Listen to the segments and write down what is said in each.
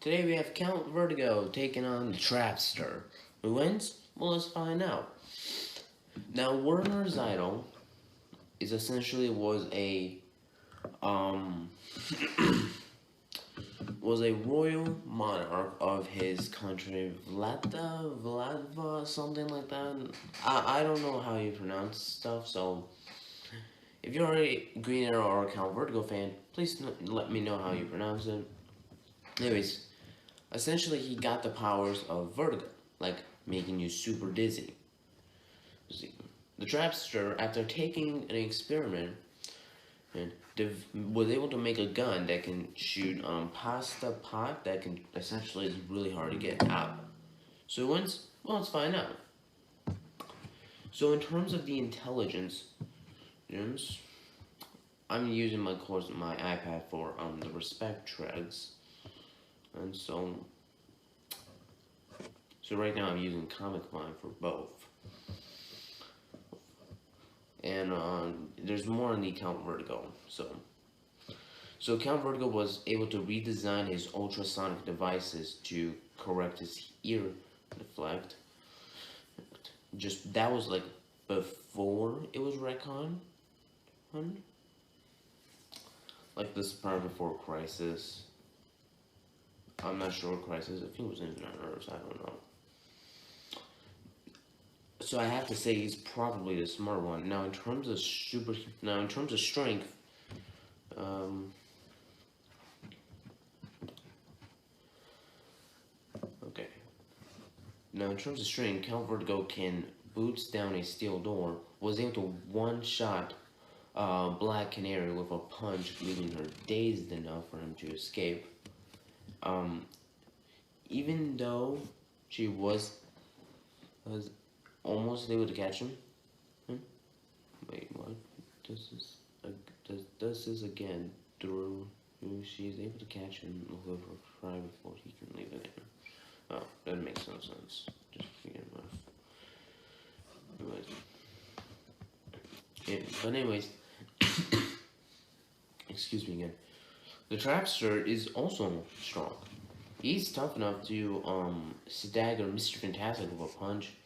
Today we have Count Vertigo taking on the Trapster. Who wins? Well, let's find out. Now, Werner's idol is essentially was a royal monarch of his country, Vladva, something like that. I don't know how you pronounce stuff, so if you're a Green Arrow or Count Vertigo fan, please let me know how you pronounce it. Anyways, essentially he got the powers of Vertigo, like making you super dizzy. The Trapster, after taking an experiment, was able to make a gun that can shoot pasta pot that can essentially is really hard to get out. So once, well, let's find out. So in terms of the intelligence, I'm using my iPad for the respect tregs, and so right now I'm using Comic Line for both. And there's more on the Count Vertigo. So Count Vertigo was able to redesign his ultrasonic devices to correct his ear deflect. Just that was like before it was retcon, like this part before Crisis. I'm not sure Crisis. I think it was Infinite Earths. I don't know. So I have to say he's probably the smart one. Now in terms of strength, okay. Now in terms of strength, Count Vertigo can boots down a steel door. Was able to one-shot Black Canary with a punch, leaving her dazed enough for him to escape. Even though she was almost able to catch him. Wait, what? Does this again through? She's able to catch him with her cry before he can leave again. Oh, that makes no sense. Just forget about it. Yeah, but anyways, excuse me again. The Trapster is also strong. He's tough enough to stagger Mr. Fantastic with a punch.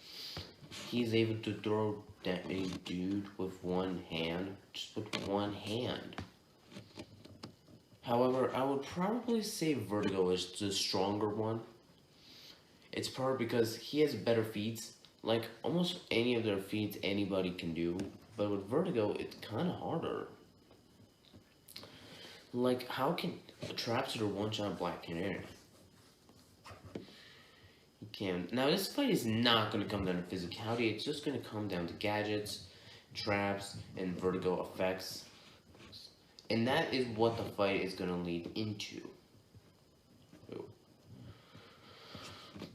He's able to throw that a dude with one hand, just with one hand. However, I would probably say Vertigo is the stronger one. It's probably because he has better feats. Like, almost any of their feats anybody can do. But with Vertigo, it's kind of harder. Like, how can a Trapster one-shot Black Canary? Now this fight is not going to come down to physicality, it's just going to come down to gadgets, traps, and Vertigo effects. And that is what the fight is going to lead into.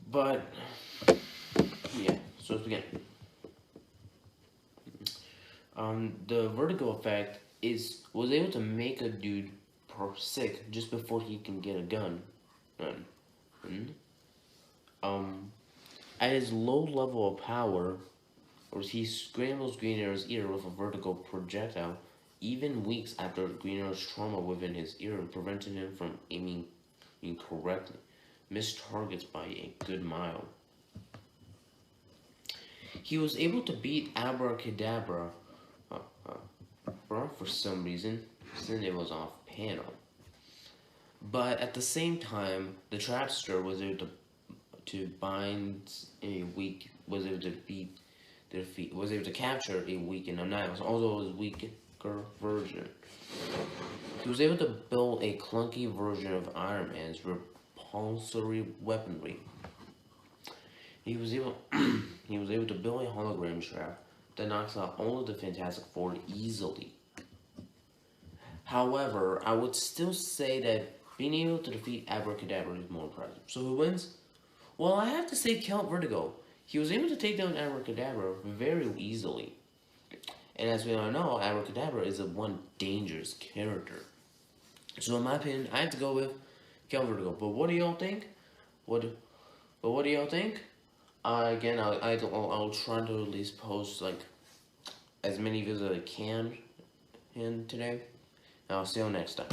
But, yeah, so let's begin. The Vertigo effect was able to make a dude sick just before he can get a gun. At his low level of power, he scrambles Green Arrow's ear with a Vertigo projectile, even weeks after Green Arrow's trauma within his ear prevented him from aiming incorrectly. Missed targets by a good mile. He was able to beat Abracadabra for some reason, since it was off panel. But at the same time, the Trapster was able to bind a weak, was able to capture a weakened Annihilus, although his weaker version. He was able to build a clunky version of Iron Man's repulsory weaponry. He was able to build a hologram trap that knocks out all of the Fantastic Four easily. However, I would still say that being able to defeat Abracadabra is more impressive. So who wins? Well, I have to say Count Vertigo. He was able to take down Abracadabra very easily. And as we all know, Abracadabra is one dangerous character. So in my opinion, I have to go with Count Vertigo. But what do y'all think? What do y'all think? Again, I'll try to at least post like as many videos as I can today. I'll see you next time.